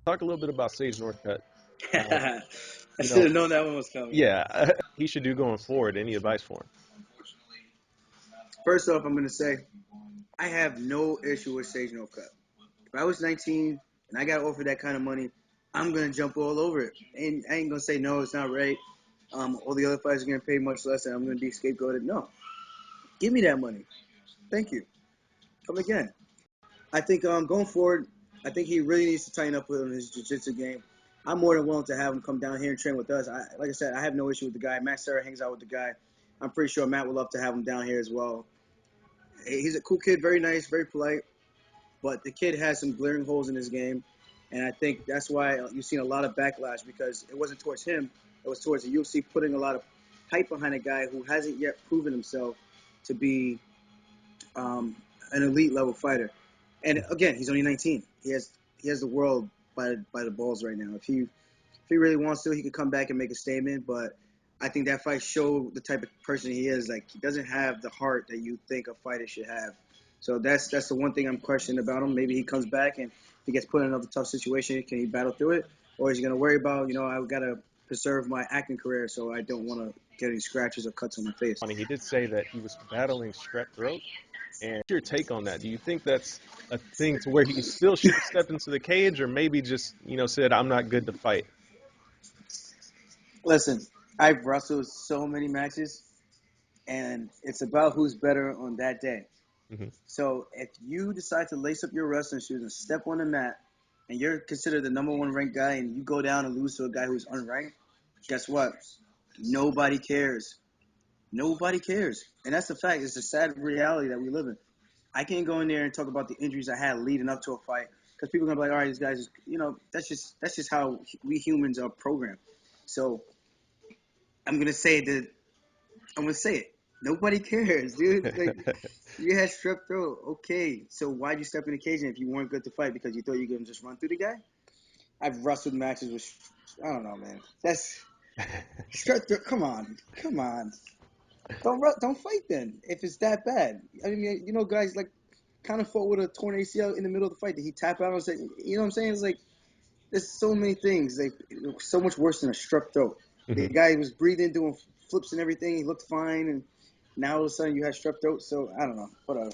Talk a little bit about Sage Northcutt. Um, I you should know, have known that one was coming. yeah, he should do going forward. Any advice for him? First off, I'm going to say I have no issue with Sage Northcutt. If I was 19 and I got offered that kind of money, I'm going to jump all over it. And I ain't going to say, no, it's not right. All the other fighters are going to pay much less and I'm going to be scapegoated. No. Give me that money. Thank you. Come again. I think going forward, I think he really needs to tighten up with his jiu-jitsu game. I'm more than willing to have him come down here and train with us. Like I said, I have no issue with the guy. Matt Serra hangs out with the guy. I'm pretty sure Matt would love to have him down here as well. He's a cool kid, very nice, very polite, but the kid has some glaring holes in his game, and I think that's why you've seen a lot of backlash because it wasn't towards him, it was towards the UFC putting a lot of hype behind a guy who hasn't yet proven himself to be an elite level fighter. And again, he's only 19. He has the world by the balls right now. If he really wants to, he could come back and make a statement. But I think that fight showed the type of person he is. Like he doesn't have the heart that you think a fighter should have. So that's the one thing I'm questioning about him. Maybe he comes back and he gets put in another tough situation. Can he battle through it, or is he going to worry about I've got to preserve my acting career so I don't want to get any scratches or cuts on my face. He did say that he was battling strep throat. And what's your take on that? Do you think that's a thing to where he still should have stepped into the cage, or maybe just said I'm not good to fight? Listen, I've wrestled so many matches, and it's about who's better on that day. Hmm. So if you decide to lace up your wrestling shoes and step on the mat, and you're considered the number one ranked guy, and you go down and lose to a guy who's unranked, guess what? Nobody cares. Nobody cares, and that's the fact. It's a sad reality that we live in. I can't go in there and talk about the injuries I had leading up to a fight because people are gonna be like, all right, these guys, that's just how we humans are programmed. So I'm gonna say that I'm gonna say it. Nobody cares, dude. Like you had strep throat. Okay, so why'd you step in the cage if you weren't good to fight because you thought you could just run through the guy? I've wrestled matches with, I don't know, man. That's strep throat. Come on. Don't fight then if it's that bad. I mean, guys like kind of fought with a torn ACL in the middle of the fight. Did he tap out and say, you know what I'm saying? It's like there's so many things. Like so much worse than a strep throat. The Hmm. guy was breathing, doing flips and everything. He looked fine, and now all of a sudden you have strep throat. So I don't know. Whatever.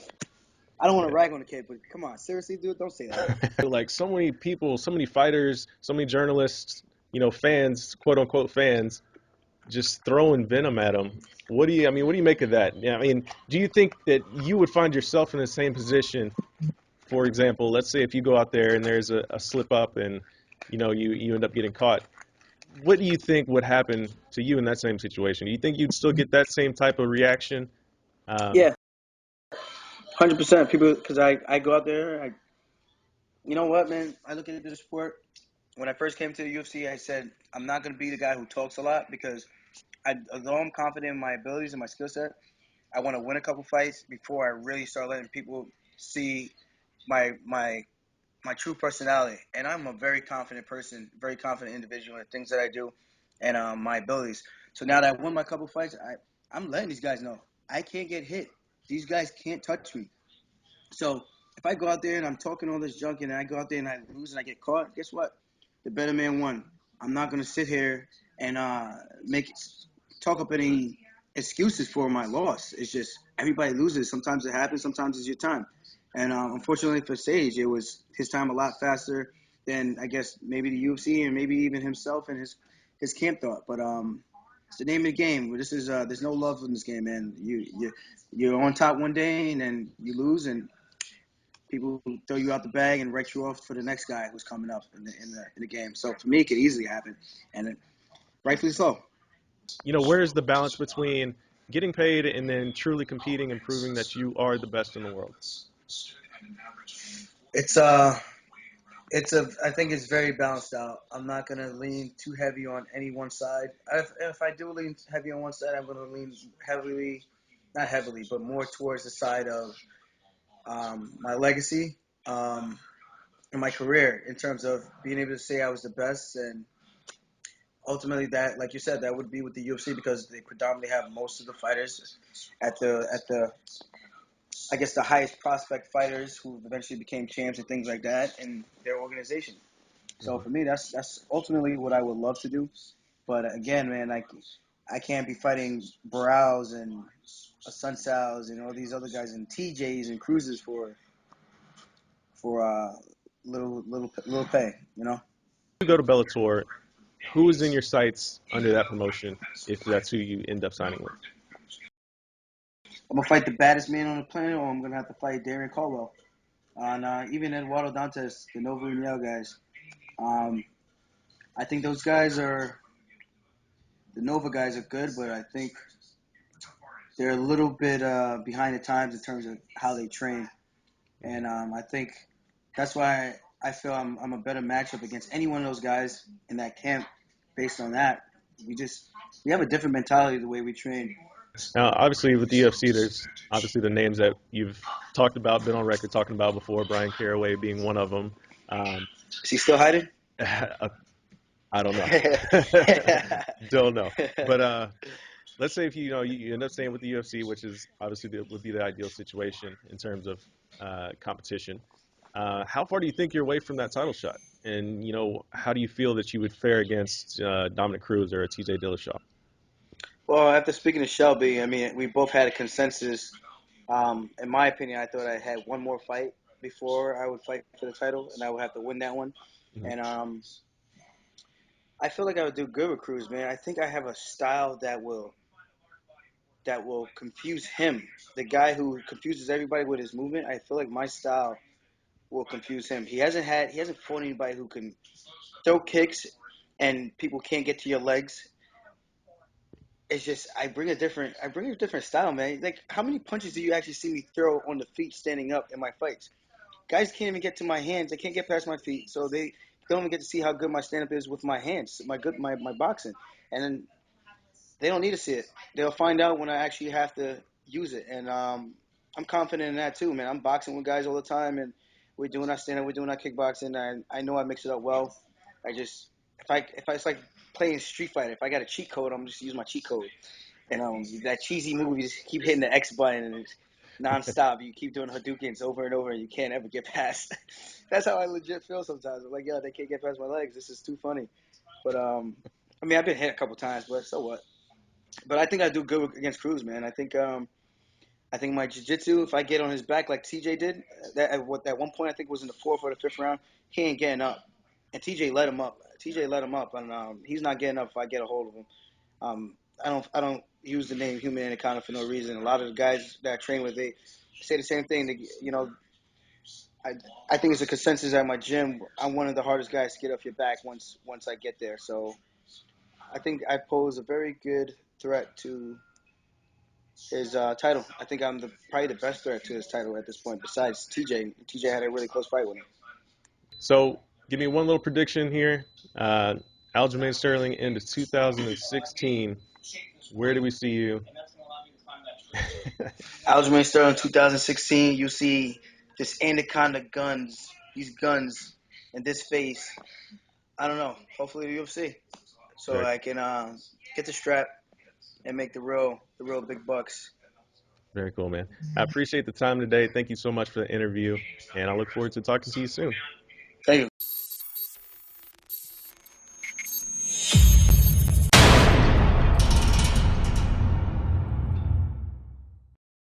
I don't want to Yeah. rag on the kid, but come on, seriously, dude, don't say that. Like so many people, so many fighters, so many journalists, fans, quote unquote fans, just throwing venom at him. What do you make of that? Yeah, I mean, do you think that you would find yourself in the same position? For example, let's say if you go out there and there's a slip up and you end up getting caught. What do you think would happen to you in that same situation? Do you think you'd still get that same type of reaction? Um, Yeah, 100%. People, because I go out there. You know what, man? I look at this sport. When I first came to the UFC, I said I'm not gonna be the guy who talks a lot because although I'm confident in my abilities and my skill set, I want to win a couple fights before I really start letting people see my my true personality. And I'm a very confident person, very confident individual in the things that I do and my abilities. So now that I won my couple fights, I'm letting these guys know I can't get hit. These guys can't touch me. So if I go out there and I'm talking all this junk and I go out there and I lose and I get caught, guess what? The better man won. I'm not gonna sit here and make talk up any excuses for my loss. It's just everybody loses. Sometimes it happens. Sometimes it's your time. And unfortunately for Sage, it was his time a lot faster than I guess maybe the UFC and maybe even himself and his camp thought. But it's the name of the game. This is there's no love in this game, man. You're on top one day and then you lose and people throw you out the bag and write you off for the next guy who's coming up in the game. So for me, it could easily happen, and rightfully so. where's the balance between getting paid and then truly competing and proving that you are the best in the world? It's I think it's very balanced out. I'm not gonna lean too heavy on any one side. If I do lean heavy on one side, I'm gonna lean heavily, not heavily, but more towards the side of my legacy and my career in terms of being able to say I was the best and ultimately that, like you said, that would be with the UFC because they predominantly have most of the fighters at the I guess the highest prospect fighters who eventually became champs and things like that in their organization. So for me, that's ultimately what I would love to do. But again, man, I can't be fighting Barrows and Sunsals and all these other guys and TJs and Cruises for little pay, you know. You go to Bellator. Who is in your sights under that promotion if that's who you end up signing with? I'm gonna fight the baddest man on the planet, or I'm gonna have to fight Darren Caldwell on even Eduardo Dantes, the Nova União guys. Um, I think those guys are the Nova guys are good, but I think they're a little bit behind the times in terms of how they train, and I think that's why I feel I'm a better matchup against any one of those guys in that camp. Based on that, we just we have a different mentality the way we train. Now, obviously, with the UFC, there's obviously the names that you've talked about, been on record talking about before, Brian Caraway being one of them. Um, Is he still hiding? I don't know. Don't know. But let's say if you end up staying with the UFC, which is obviously would be the ideal situation in terms of competition. How far do you think you're away from that title shot? And how do you feel that you would fare against Dominick Cruz or a TJ Dillashaw? Well, after speaking to Shelby, I mean, we both had a consensus. In my opinion, I thought I had one more fight before I would fight for the title, and I would have to win that one. Mhm. And I feel like I would do good with Cruz, man. I think I have a style that will confuse him. The guy who confuses everybody with his movement. I feel like my style will confuse him. He hasn't fought anybody who can throw kicks and people can't get to your legs. It's just I bring a different style, man. Like how many punches do you actually see me throw on the feet standing up in my fights? Guys can't even get to my hands. They can't get past my feet, so they don't even get to see how good my stand up is with my hands, my boxing. And then they don't need to see it. They'll find out when I actually have to use it. And I'm confident in that too, man. I'm boxing with guys all the time, and we're doing our stand up, we're doing our kickboxing. And I know I mix it up well. I just if I it's like playing Street Fighter. If I got a cheat code, I'm just use my cheat code. And that cheesy move, you just keep hitting the X button and it's nonstop. You keep doing Hadoukens over and over, and you can't ever get past. That's how I legit feel sometimes. I'm like, yo, they can't get past my legs. This is too funny. But I mean, I've been hit a couple times, but so what? But I think I do good against Cruz, man. I think my jiu-jitsu, if I get on his back like TJ did, that at one point I think it was in the fourth or the fifth round, he ain't getting up, and TJ let him up. TJ let him up, and he's not getting up if I get a hold of him. I don't use the name human anaconda for no reason. A lot of the guys that I train with, they say the same thing. I I think it's a consensus at my gym. I'm one of the hardest guys to get off your back once I get there. So I think I pose a very good threat to his title. I think I'm probably the best threat to his title at this point, besides TJ. TJ had a really close fight with him. So, give me one little prediction here. Uh, Aljamain Sterling into 2016. Where do we see you? Aljamain Sterling 2016. You see this anaconda guns, these guns, and this face. I don't know. Hopefully the UFC, so Very, I can get the strap and make the real big bucks. very cool, man. I appreciate the time today. Thank you so much for the interview, and I look forward to talking to you soon. Thank you.